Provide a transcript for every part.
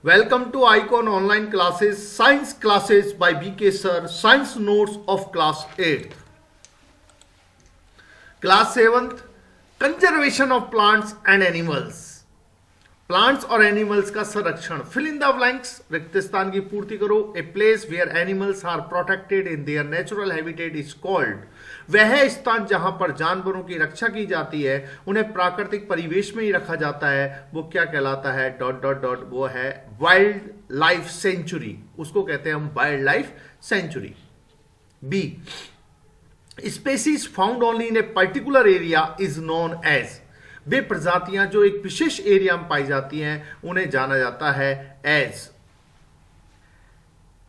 Welcome to Icon Online Classes, Science Classes by BK Sir, Science Notes of Class 8th. Class 7th, Conservation of Plants and Animals. Plants और animals का संरक्षण. Fill in the blanks, रिक्त स्थान की पूर्ति करो. A place where animals are protected in their natural habitat is called. वह स्थान जहां पर जानवरों की रक्षा की जाती है, उन्हें प्राकृतिक परिवेश में ही रखा जाता है, वो क्या कहलाता है? Dot dot dot. वो है वाइल्ड लाइफ सेंचुरी. उसको कहते हैं हम wild life sanctuary. B, species found only in a particular area is known as. वे प्रजातियां जो एक विशेष एरिया में पाई जाती हैं, उन्हें जाना जाता है एज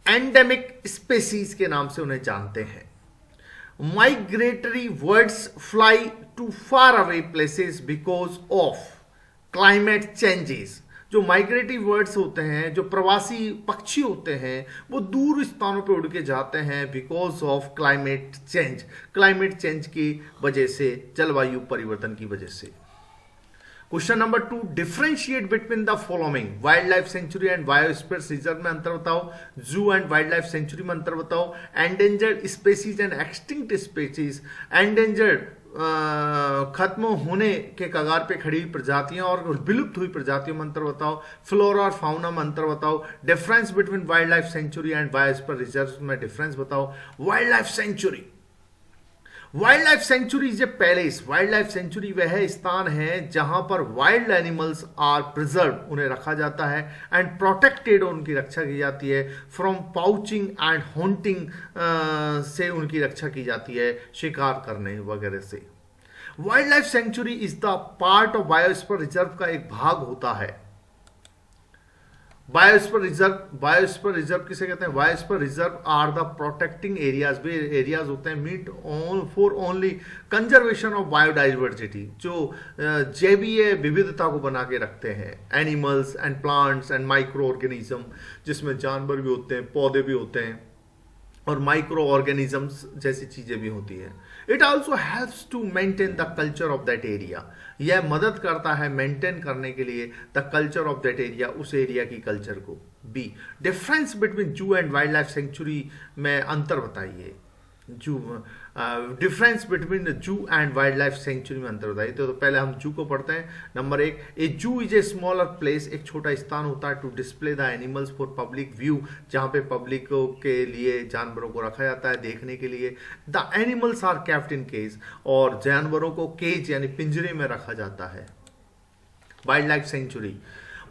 एंडेमिक स्पेसीज के नाम से उन्हें जानते हैं. Migratory birds fly to far away places because of climate changes. जो माइग्रेटरी बर्ड्स होते हैं, जो प्रवासी पक्षी होते हैं, वो दूर स्थानों पर उड़ के जाते हैं because of climate change. Climate change की वजह से, जलवायु परिवर्तन की वजह से. Question number 2, differentiate between the following. Wild life sanctuary and biosphere reserve में अंतर बताओ. जू एंड वाइल्ड लाइफ सेंचुरी में अंतर बताओ. Endangered species and extinct species. Endangered खत्म होने के कगार पे खड़ी हुई प्रजातियां और विलुप्त हुई प्रजातियों में अंतर बताओ. फ्लोरा और फाउना में अंतर बताओ. Difference between wild life sanctuary and biosphere reserve में डिफरेंस बताओ. Wild life sanctuary. Wild life sanctuary is A palace. Wild life sanctuary वह स्थान है जहां पर वाइल्ड एनिमल्स आर प्रिजर्व, उन्हें रखा जाता है, एंड प्रोटेक्टेड, उनकी रक्षा की जाती है, फ्रॉम पाउचिंग एंड हॉन्टिंग, से उनकी रक्षा की जाती है, शिकार करने वगैरह से. Wild life sanctuary is the part of biosphere reserve का एक भाग होता है. बायोस्फीयर रिजर्व किसे कहते हैं? Biosphere reserve are the protecting areas. वे एरियाज होते हैं meant for only conservation of biodiversity, जो जैवीय विविधता को बना के रखते हैं. Animals and plants and micro organism, जिसमें जानवर भी होते हैं, पौधे भी होते हैं, और माइक्रो ऑर्गेनिजम्स जैसी चीजें भी होती हैं. It also helps to maintain the culture of that area. यह मदद करता है मेंटेन करने के लिए the culture of that area, उस एरिया की कल्चर को. B, difference between zoo and wild life sanctuary में अंतर बताइए. Zoo, difference between zoo and wild life sanctuary में अंतर बताइए. तो पहले हम जू को पढ़ते हैं. नंबर 1, ए जू इज ए स्मॉलर प्लेस. एक छोटा स्थान होता है to display the animals for public view, जहां पे पब्लिक के लिए जानवरों को रखा जाता है देखने के लिए. The animals are kept in cage, और जानवरों को केज यानी पिंजरे में रखा जाता है. Wild life sanctuary.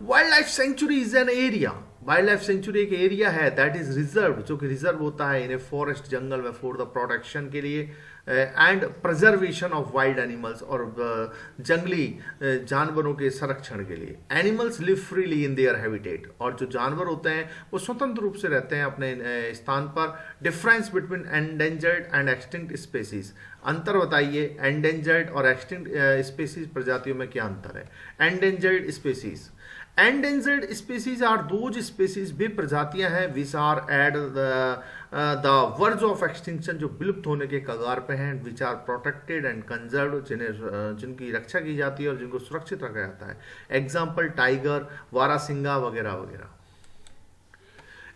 Wild life sanctuary is an area. Wild life sanctuary एक एरिया है दैट इज रिजर्व, जो कि रिजर्व होता है इन ए फॉरेस्ट, जंगल में, फॉर द प्रोटेक्शन के लिए and preservation of wild animals, और जंगली जानवरों के संरक्षण के लिए. Animals live freely in their habitat, और जो जानवर होते हैं वो स्वतंत्र रूप से रहते हैं अपने स्थान पर. Difference between endangered and extinct species. अंतर बताइए, एंडेंजर्ड और एक्सटिंक्ट स्पेसीज प्रजातियों में क्या अंतर है? Endangered species. Endangered species are those species, वे प्रजातियां हैं which are at the verge of extinction, जो विलुप्त होने के कगार पे हैं. Which are protected and conserve, जिनकी रक्षा की जाती है और जिनको सुरक्षित रखा जाता है. एग्जाम्पल टाइगर, वारासिंगा वगैरह वगैरह.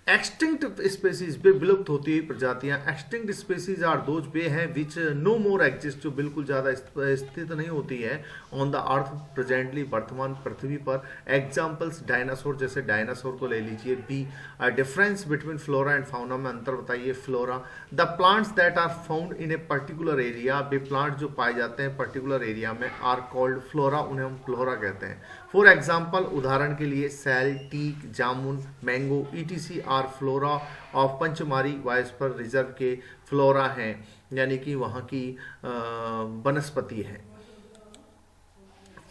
एक्सटिंक्ट स्पेसीज, वे विलुप्त होती हुई प्रजातियां. एक्सटिंक्ट स्पेसीज आर दोज, वे हैं विच नो मोर एग्जिस्ट, जो बिल्कुल ज्यादा स्थित नहीं होती है ऑन द अर्थ प्रेजेंटली, वर्तमान पृथ्वी पर. एग्जाम्पल्स डायनासोर, जैसे डायनासोर को ले लीजिए. B, difference between flora and fauna में अंतर बताइए. Flora, the plants that are found in a particular area, वे प्लांट जो पाए जाते हैं पर्टिकुलर एरिया में, आर कॉल्ड फ्लोरा, उन्हें हम फ्लोरा कहते हैं. फॉर एग्जाम्पल, उदाहरण के लिए, sal, teak, jamun, mango ETC are flora of Pachmarhi biosphere reserve के फ्लोरा हैं, यानी कि वहां की वनस्पति है.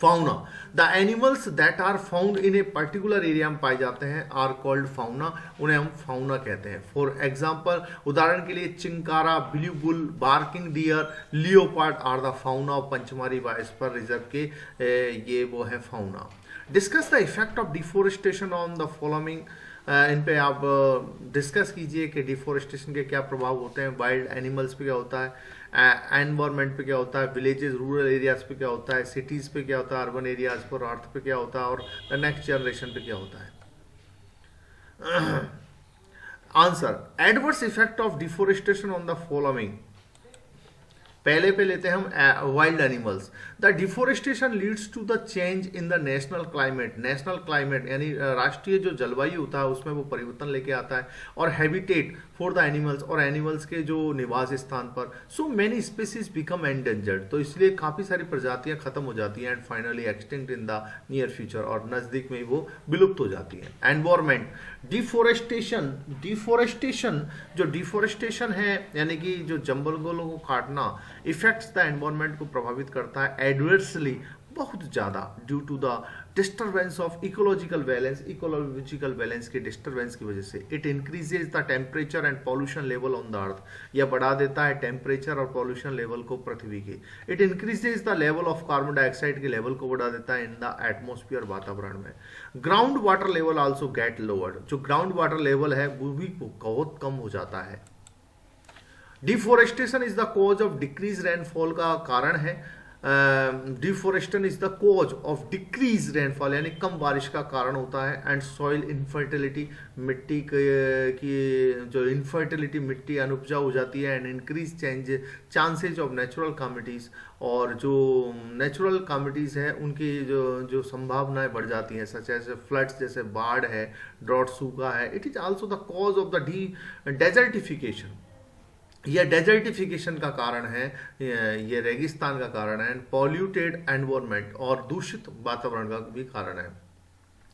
Fauna, the animals that are found in a particular area में पाए जाते हैं आर कॉल्ड फाउना, उन्हें हम फाउना कहते हैं. फॉर एग्जाम्पल, उदाहरण के लिए, chinkara, blue bull, barking deer, leopard are the fauna of Pachmarhi biosphere reserve के, ये वो है fauna. Discuss the effect of deforestation on the following. इन पे आप डिस्कस कीजिए कि डिफोरेस्टेशन के क्या प्रभाव होते हैं. वाइल्ड एनिमल्स पे क्या होता है, एनवायरमेंट पे क्या होता है, विलेजेस रूरल एरियाज पे क्या होता है, सिटीज़ पे क्या होता है, अर्बन एरियाज पर, अर्थ पे क्या होता है, और द नेक्स्ट जनरेशन पे क्या होता है. Answer, adverse effect of deforestation on the following. पहले पे लेते हैं हम wild animals. The deforestation leads to the change in the national climate. National climate यानी राष्ट्रीय जो जलवायु होता है उसमें वो परिवर्तन लेके आता है, और हैबिटेट फॉर द एनिमल्स, और एनिमल्स के जो निवास स्थान पर। So many species become endangered, तो इसलिए काफ़ी सारी प्रजातियां खत्म हो जाती हैं, and finally extinct in the near future, और नज़दीक में ही वो विलुप्त हो जाती हैं। एनवायरमेंट, डिफोरेस्टेशन, डिफोरेस्टेशन जो डिफोरेस्टेशन है यानी कि जो जंगलों को काटना, इफेक्ट्स द एनवायरमेंट को प्रभावित करता है एडवर्सली, बहुत ज़्यादा, due to the disturbance of ecological balance, ecological balance के डिस्टर्बेंस की वजह से। It increases the temperature and pollution level on the earth, यह बढ़ा देता है टेम्परेचर और पॉल्यूशन लेवल को पृथ्वी के। It increases the level of carbon dioxide के लेवल को बढ़ा देता है इन द एटमोस्फियर, वातावरण में। Ground water level also get lowered, जो ग्राउंड वाटर लेवल है वो भी बहुत कम हो जाता है। Deforestation is the cause of decrease rainfall का कारण है। Deforestation is the cause of decrease rainfall यानी कम बारिश का कारण होता है। एंड सॉइल इनफर्टिलिटी, मिट्टी की जो इनफर्टिलिटी, मिट्टी अनुपजाऊ हो जाती है। And increase chances of natural calamities, और जो नेचुरल कैलामिटीज है उनकी जो संभावनाएं बढ़ जाती हैं, सच एज फ्लड्स, जैसे बाढ़ है, ड्रॉट, सूखा है। It is also the cause of the desertification, यह डेजर्टिफिकेशन का कारण है, ये रेगिस्तान का कारण है। एंड पॉल्यूटेड एनवायरनमेंट, और दूषित वातावरण का भी कारण है।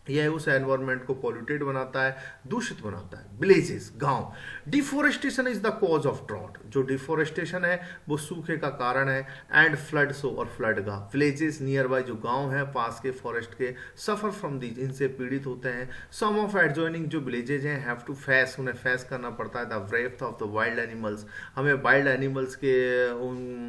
यह उस एनवायरनमेंट को पॉल्यूटेड बनाता है, दूषित बनाता है। विलेजेस, गांव, deforestation is the cause of drought, जो डिफोरेस्टेशन है वो सूखे का कारण है। एंड फ्लड्स, और फ्लड का। विलेजेस नियर बाय, जो गांव है पास के फॉरेस्ट के, सफर फ्रॉम दीज, इनसे पीड़ित होते हैं। सम ऑफ एडजॉइनिंग जो विलेजेज हैं हैव टू फेस, उन्हें फेस करना पड़ता है the व्रेथ of the wild animals, हमें वाइल्ड एनिमल्स के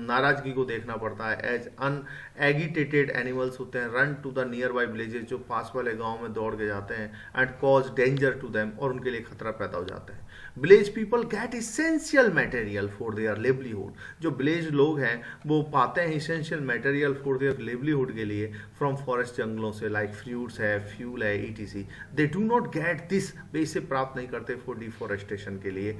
नाराजगी को देखना पड़ता है। एज अनएगिटेटेड एनिमल्स होते हैं, run to the nearby villages, जो पास वाले गाँव में दौड़ के जाते हैं। And cause danger to them, और उनके लिए खतरा पैदा हो जाता है। Village people get essential material for their livelihood, जो विलेज लोग हैं वो पाते हैं essential material for their livelihood के लिए फ्रॉम फॉरेस्ट, जंगलों से, लाइक फ्रूट्स है, फ्यूल है, E T C. They do not get this, वे इसे प्राप्त नहीं करते फॉर डिफोरेस्टेशन के लिए।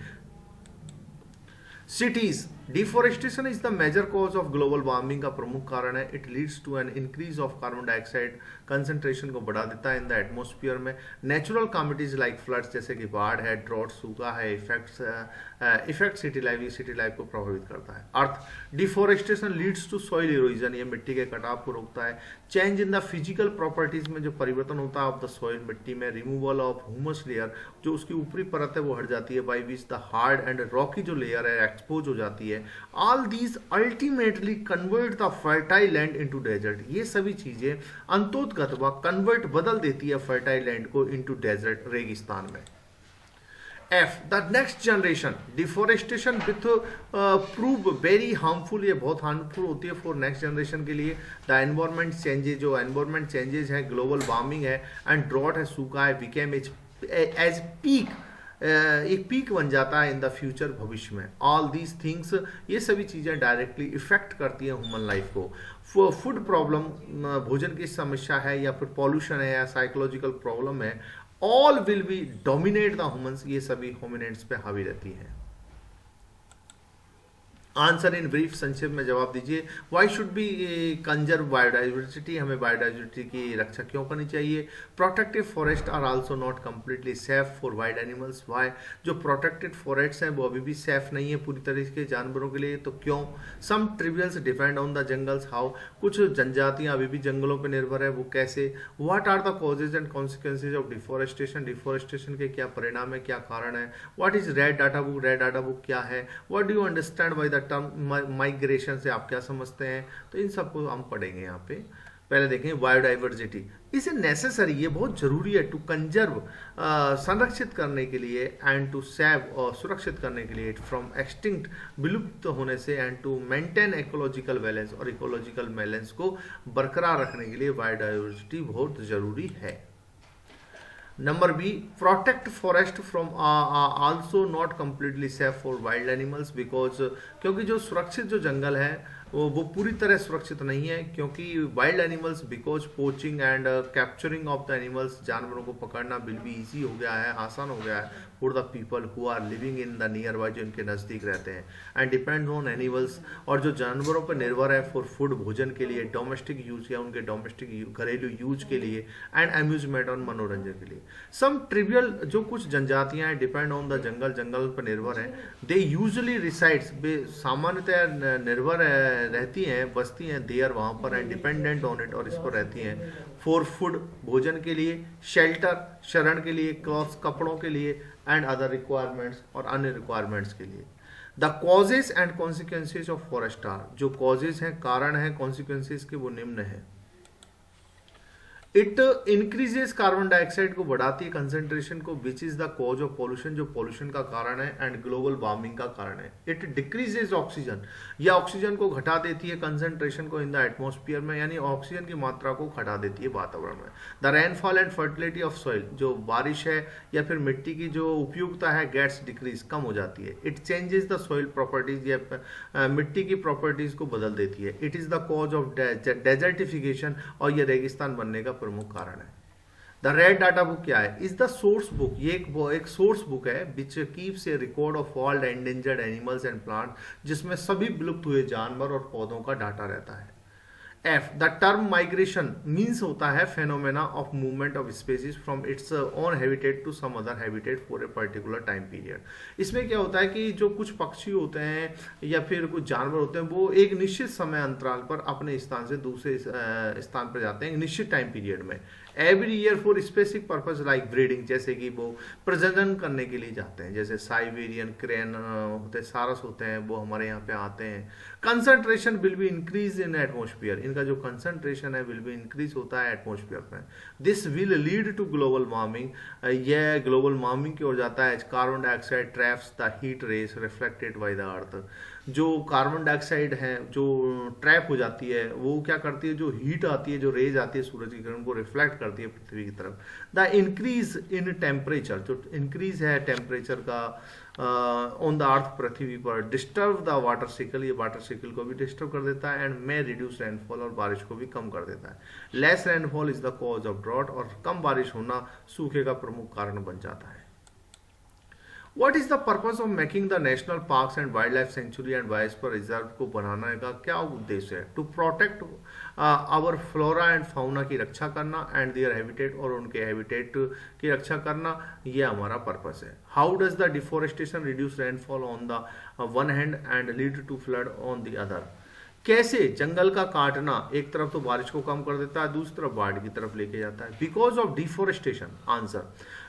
Cities, deforestation is the major cause of global warming का प्रमुख कारण है। It leads to an increase of carbon dioxide concentration को बढ़ा देता है इन द एटमोस्फियर में। नेचुरल कैलामिटीज लाइक फ्लड्स, जैसे कि बाढ़ है, ड्रॉट, सूखा है, इफेक्ट सिटी लाइफ को प्रभावित करता है। Earth, deforestation leads to soil erosion, ये मिट्टी के कटाव को रोकता है। Change in the physical properties में जो परिवर्तन होता है ऑफ द सॉइल, मिट्टी में। रिमूवल ऑफ ह्यूमस लेयर, जो उसकी ऊपरी परत है वो हट जाती है, by which the hard and rocky जो लेयर है एक्सपोज हो जाती है। All these ultimately convert the fertile land into desert, ये सभी चीजें अंतोतगत कन्वर्ट, बदल देती है फर्टाइल लैंड को इनटू डेजर्ट, रेगिस्तान में। F, the next generation, deforestation with prove very harmful, ये बहुत हार्मफुल होती है फॉर नेक्स्ट जनरेशन के लिए। द एनवायरमेंट चेंजेज, जो एनवायरमेंट चेंजेज है, ग्लोबल वार्मिंग है, एंड ड्रॉट है, सूखा है, बिकेम एज पीक, एक पीक बन जाता है इन द फ्यूचर, भविष्य में। ऑल दीज थिंग्स, ये सभी चीज़ें डायरेक्टली इफेक्ट करती हैं ह्यूमन लाइफ को। फूड प्रॉब्लम, भोजन की समस्या है, या फिर पॉल्यूशन है, या साइकोलॉजिकल प्रॉब्लम है, all will be dominate the humans, ये सभी होमिनेट्स पे हावी रहती है। आंसर इन ब्रीफ, संक्षेप में जवाब दीजिए। Why should be conserve biodiversity, हमें बायोडाइवर्सिटी की रक्षा क्यों करनी चाहिए। Protective forest are also not completely safe for wild animals, why, जो प्रोटेक्टेड फॉरेस्ट हैं वो अभी भी सेफ नहीं है पूरी तरीके के जानवरों के लिए, तो क्यों। Some tribals depend on the jungles, how, कुछ जनजातियां अभी भी जंगलों पर निर्भर है, वो कैसे। What are the causes and consequences of deforestation, deforestation के क्या परिणाम है, क्या कारण है। What is red data book, red data book क्या है। What do you understand by the term migration से आप क्या समझते हैं, तो इन सबको हम पढ़ेंगे यहाँ पे। पहले देखें बायोडाइवर्सिटी, इसे नेसेसरी, ये बहुत जरूरी है टू कंजर्व, संरक्षित करने के लिए, एंड टू सेव, और सुरक्षित करने के लिए, फ्रॉम एक्सटिंक्ट, विलुप्त होने से, and to maintain ecological balance, और इकोलॉजिकल बैलेंस को बरकरार रखने के लिए बायोडाइवर्सिटी बहुत जरूरी है। Number B, protect forest from also not completely safe for wild animals, because, क्योंकि जो सुरक्षित जो जंगल है वो पूरी तरह सुरक्षित नहीं है, क्योंकि wild animals because poaching and capturing of the animals, जानवरों को पकड़ना बिल भी ईजी हो गया है, आसान हो गया है for the people who are living in the nearby, जो इनके नज़दीक रहते हैं, एंड डिपेंड ऑन एनिमल्स, और जो जानवरों पर निर्भर है फॉर फूड, भोजन के लिए, डोमेस्टिक यूज या उनके डोमेस्टिक घरेलू यूज के लिए, एंड अम्यूजमेंट और मनोरंजन के लिए। सम ट्रिवियल, जो कुछ जनजातियां हैं डिपेंड ऑन द जंगल, जंगल पर निर्भर हैं, दे यूजली रिसाइड्स, सामान्यतः निर्भर रहती हैं, बसती हैं, देयर वहाँ पर एंड डिपेंडेंट ऑन इट, और इस पर रहती हैं, फॉर फूड, भोजन के लिए, शेल्टर, शरण के लिए, क्लॉथ्स, कपड़ों के लिए, एंड अदर रिक्वायरमेंट्स, और अन्य रिक्वायरमेंट्स के लिए। The causes and consequences of forest are, जो कॉजेज हैं, कारण हैं, कॉन्सिक्वेंसेज के वो निम्न है। इट इंक्रीजेस कार्बन डाइऑक्साइड को बढ़ाती है, कंसेंट्रेशन को, which is the cause of pollution, जो पॉल्यूशन का कारण है, एंड ग्लोबल वार्मिंग का कारण है। इट डिक्रीजेस ऑक्सीजन, या ऑक्सीजन को घटा देती है, कंसेंट्रेशन को इन द एटमॉस्फेयर में, यानी ऑक्सीजन की मात्रा को घटा देती है वातावरण में। The rainfall and fertility of soil, जो बारिश है या फिर मिट्टी की जो उपयुक्ता है, गेट्स डिक्रीज, कम हो जाती है। It changes the soil properties, या मिट्टी की प्रॉपर्टीज को बदल देती है। It is the cause of desertification, और यह रेगिस्तान बनने का प्रमुख कारण है। द रेड डाटा बुक क्या है? इज द सोर्स बुक, ये एक सोर्स बुक है which keeps A record of all endangered animals and plant, जिसमें सभी विलुप्त हुए जानवर और पौधों का डाटा रहता है। F, the term migration means होता है phenomena of movement of species from its own habitat to some other habitat for a particular time period. इसमें क्या होता है कि जो कुछ पक्षी होते हैं या फिर कुछ जानवर होते हैं, वो एक निश्चित समय अंतराल पर अपने स्थान से दूसरे स्थान पर जाते हैं, एक निश्चित टाइम पीरियड में, every year for specific purpose like breeding, जैसे कि वो प्रजनन करने के लिए जाते हैं, जैसे साइबेरियन क्रेन होते हैं, सारस होते हैं, वो हमारे यहाँ पे आते हैं। Concentration will be increase in atmosphere, इनका जो कंसंट्रेशन है विल बी इंक्रीज होता है एटमॉस्फेयर में। This will lead to global warming, यह ग्लोबल वार्मिंग की ओर जाता है। Carbon dioxide traps the heat rays reflected by the earth, जो कार्बन डाइऑक्साइड है जो ट्रैप हो जाती है, वो क्या करती है, जो हीट आती है, जो रेज आती है सूरज की किरण को रिफ्लेक्ट करती है पृथ्वी की तरफ। द इंक्रीज इन टेम्परेचर, जो इंक्रीज है टेम्परेचर का ऑन द अर्थ, पृथ्वी पर, डिस्टर्ब द वाटर साइकिल, ये वाटर साइकिल को भी डिस्टर्ब कर देता है, एंड मे रिड्यूस रेनफॉल, और बारिश को भी कम कर देता है। Less rainfall is the cause of drought, और कम बारिश होना सूखे का प्रमुख कारण बन जाता है। What is the purpose of making the national parks and wildlife sanctuary and biosphere reserve को बनाने का क्या उद्देश्य है? To protect our flora and fauna की रक्षा करना, and their habitat, और उनके habitat की रक्षा करना, ये हमारा पर्पस है। How does the deforestation reduce rainfall on the one hand and lead to flood on the other? कैसे जंगल का काटना एक तरफ तो बारिश को कम कर देता है, दूसरी तरफ बाढ़ की तरफ लेके जाता है। Because of deforestation, answer,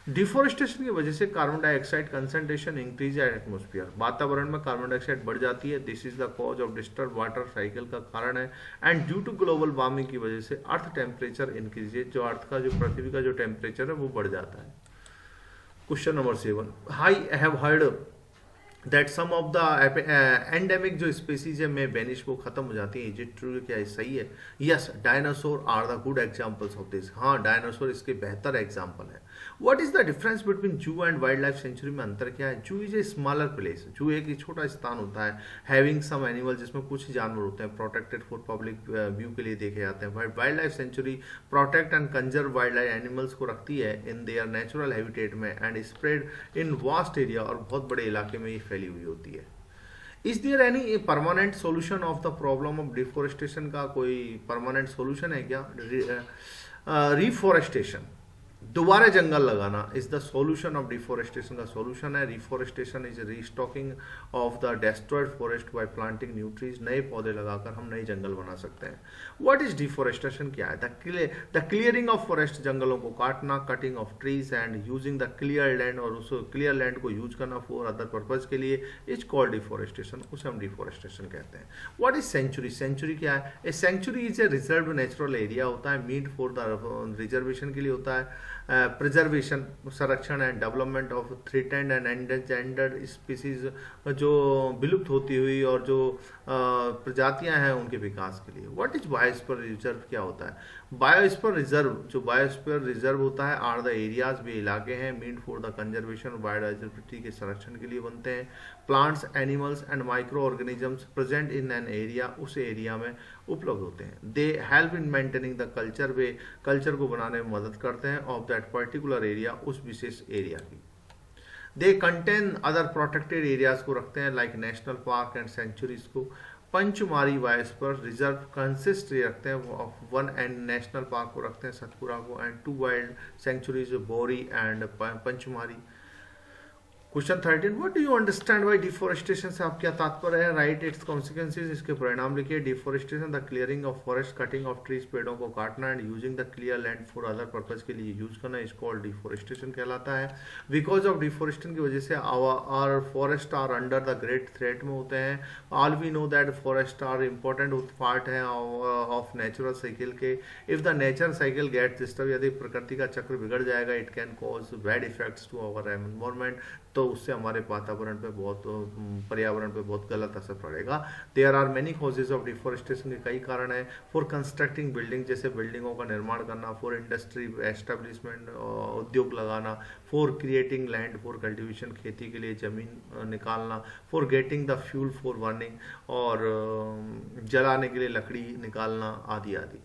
deforestation की वजह से carbon dioxide concentration increase at atmosphere, वातावरण में कार्बन डाइऑक्साइड बढ़ जाती है। This is the cause of disturb water cycle का कारण है। And due to global warming की वजह से अर्थ टेम्परेचर इंक्रीजेज, जो अर्थ का जो पृथ्वी का जो टेम्परेचर है वो बढ़ जाता है। Question number 7, I have heard that some of the endemic जो स्पीसीज है में वेनिश, वो खत्म हो जाती है। इज इट ट्रू, क्या ये सही है? Yes, dinosaur are the good examples of this. हाँ, डायनासोर इसके बेहतर एग्जांपल है। What is the difference between zoo and wild life sanctuary में अंतर क्या है? जू इज ए स्मॉलर प्लेस, जू एक छोटा स्थान होता है, हैविंग सम एनिमल, जिसमें कुछ जानवर होते हैं, प्रोटेक्टेड फॉर पब्लिक व्यू के लिए देखे जाते हैं। Wild life sanctuary protect and conserve wild life animals को रखती है इन देयर नेचुरल हैबिटेट में and spread in vast area, और बहुत बड़े इलाके में ये फैली हुई होती है। Is there any permanent solution of the problem of deforestation? का कोई परमानेंट सोल्यूशन है क्या? रिफोरेस्टेशन, दोबारा जंगल लगाना is the solution of deforestation का सॉल्यूशन है। Reforestation is restocking of the destroyed forest by planting new trees, नए पौधे लगाकर हम नए जंगल बना सकते हैं। व्हाट इज डिफोरेस्टेशन, क्या है? द क्लियरिंग ऑफ फॉरेस्ट, जंगलों को काटना, cutting of trees and using the clear land, और उस क्लियर लैंड को यूज करना फॉर अदर पर्पज के लिए, इज कॉल्ड डिफोरेस्टेशन, उसे हम डिफोरेस्टेशन कहते हैं। व्हाट इज सेंचुरी, सेंचुरी क्या है? A sanctuary is a reserve natural area होता है, मीट फॉर द रिजर्वेशन के लिए होता है, प्रिजर्वेशन, संरक्षण and development of threatened and endangered species, जो विलुप्त होती हुई और जो प्रजातियां हैं उनके विकास के लिए। व्हाट इज बायोस्फीयर रिजर्व, क्या होता है? बायोस्फीयर रिजर्व होता है आर द एरियाज भी इलाके हैं mean for the conservation biodiversity के संरक्षण के लिए बनते हैं। Plants animals and micro organisms present in an area उस एरिया में उपलब्ध होते हैं। They help in maintaining the culture, way culture को बनाने में मदद करते हैं ऑफ दैट पर्टिकुलर एरिया, उस विशेष एरिया की। They contain other protected areas को रखते हैं like national park and sanctuaries को। पंचमारी बायोस्फीयर रिजर्व कंसिस्ट रखते हैं of one and national park को रखते हैं सतपुरा को and two wild sanctuaries Bori and Pachmarhi. Question 13, what do you understand by deforestation से आप क्या तात्पर्य है? राइट इट्स कॉन्सिक्वेंसेज, इसके परिणाम लिखिए। Deforestation the clearing of forest, cutting of trees, पेड़ों को काटना and using the clear land for other purpose के लिए यूज करना, इस कॉल्ड डिफोरेस्टेशन कहलाता है। बिकॉज ऑफ डिफोरेस्टेशन की वजह से our forest are under the great threat में होते हैं। All we know that forest are important part है ऑफ नेचुरल साइकिल के। If the nature cycle get disturb, यदि प्रकृति का चक्र बिगड़ जाएगा, it can cause bad effects to our environment, तो उससे हमारे वातावरण पे बहुत, पर्यावरण पे बहुत गलत असर पड़ेगा। There are many causes of deforestation के कई कारण है। फॉर कंस्ट्रक्टिंग बिल्डिंग, जैसे बिल्डिंगों का निर्माण करना। फॉर इंडस्ट्री एस्टेब्लिशमेंट, उद्योग लगाना। For creating land for cultivation, खेती के लिए जमीन निकालना। For getting the fuel for burning, और जलाने के लिए लकड़ी निकालना, आदि आदि।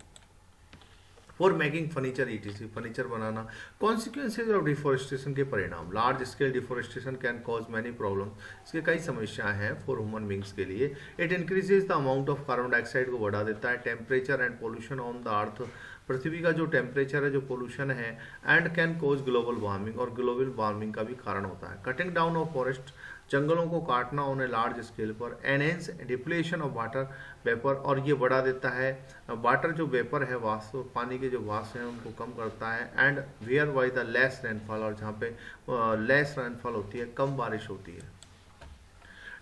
For making furniture etc, furniture banana. Consequences of deforestation के परिणाम। Large scale deforestation can cause many problem, इसके कई समस्याएं हैं फॉर ह्यूमन बींग्स के लिए। It increases the amount of carbon dioxide को बढ़ा देता है। Temperature and pollution on the अर्थ, पृथ्वी का जो टेम्परेचर है, जो पोल्यूशन है। And can cause global warming, और ग्लोबल वार्मिंग का भी कारण होता है। कटिंग डाउन ऑफ फॉरेस्ट, जंगलों को काटना ऑन ए लार्ज स्केल पर। Enhance depletion of water vapour, और ये बढ़ा देता है वाटर जो वेपर है, वाष्प, पानी के जो वाष्प हैं उनको कम करता है। And where by the less rainfall, और जहाँ पे लेस रेनफॉल होती है, कम बारिश होती है।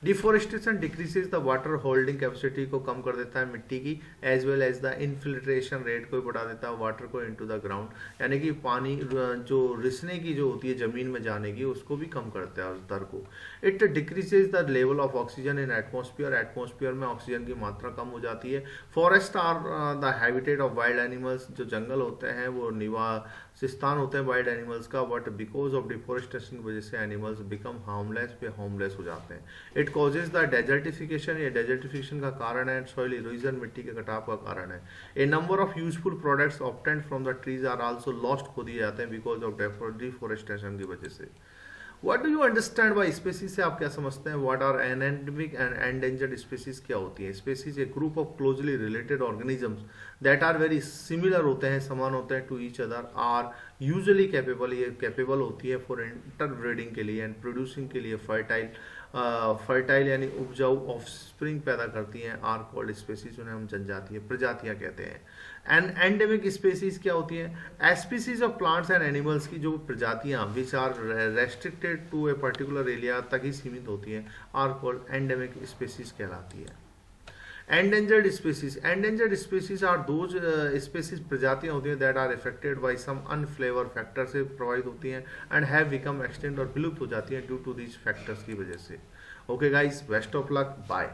Deforestation decreases the water holding capacity, को कम कर देता है मिट्टी की। As well as the infiltration rate को बढ़ा देता है वाटर को इनटू द ग्राउंड, यानी कि पानी जो रिसने की जो होती है जमीन में जाने की, उसको भी कम करता है उस दर को। It decreases the level of oxygen in atmosphere, atmosphere में ऑक्सीजन की मात्रा कम हो जाती है। Forest are the habitat of wild animals, जो जंगल होते हैं वो निवास स्थान होते हैं वाइल्ड एनिमल्स का। बट बिकॉज ऑफ डिफोरेस्टेशन की वजह से एनिमल्स बिकम होमलेस हो जाते हैं। इट कॉजेज द डेजर्टिफिकेशन, ये डेजर्टिफिकेशन का कारण है। सॉइल इरोजन, मिट्टी के कटाव का कारण है। A number of useful products obtained from the trees are also lost, खो दिए जाते हैं बिकॉज ऑफ डिफोरेस्टेशन की वजह से। What do you understand by species से आप क्या समझते हैं? What are endemic and endangered species क्या होती है? Species a group of closely related organisms that are very similar होते हैं, समान होते हैं to each other, are usually capable, ये कैपेबल होती है फॉर इंटरब्रीडिंग के लिए एंड प्रोड्यूसिंग के लिए फर्टाइल यानी उपजाऊ ऑफस्प्रिंग पैदा करती हैं। आर कॉल्ड स्पेसीज, उन्हें हम जनजातीय प्रजातियां कहते हैं। एंड एंडेमिक स्पेसीज क्या होती है? Species of plants and animals की जो प्रजातियां which are restricted to a particular area तक ही सीमित होती हैं, आर कॉल्ड एंडेमिक स्पेसीज कहलाती है। Endangered species are those species, प्रजातियां होती हैं that are affected by some unfavourable factor से प्रभावित होती हैं एंड हैव बिकम एक्सटेंड, और विलुप्त हो जाती हैं ड्यू टू दीज फैक्टर्स की वजह से। Okay guys, best of luck, bye.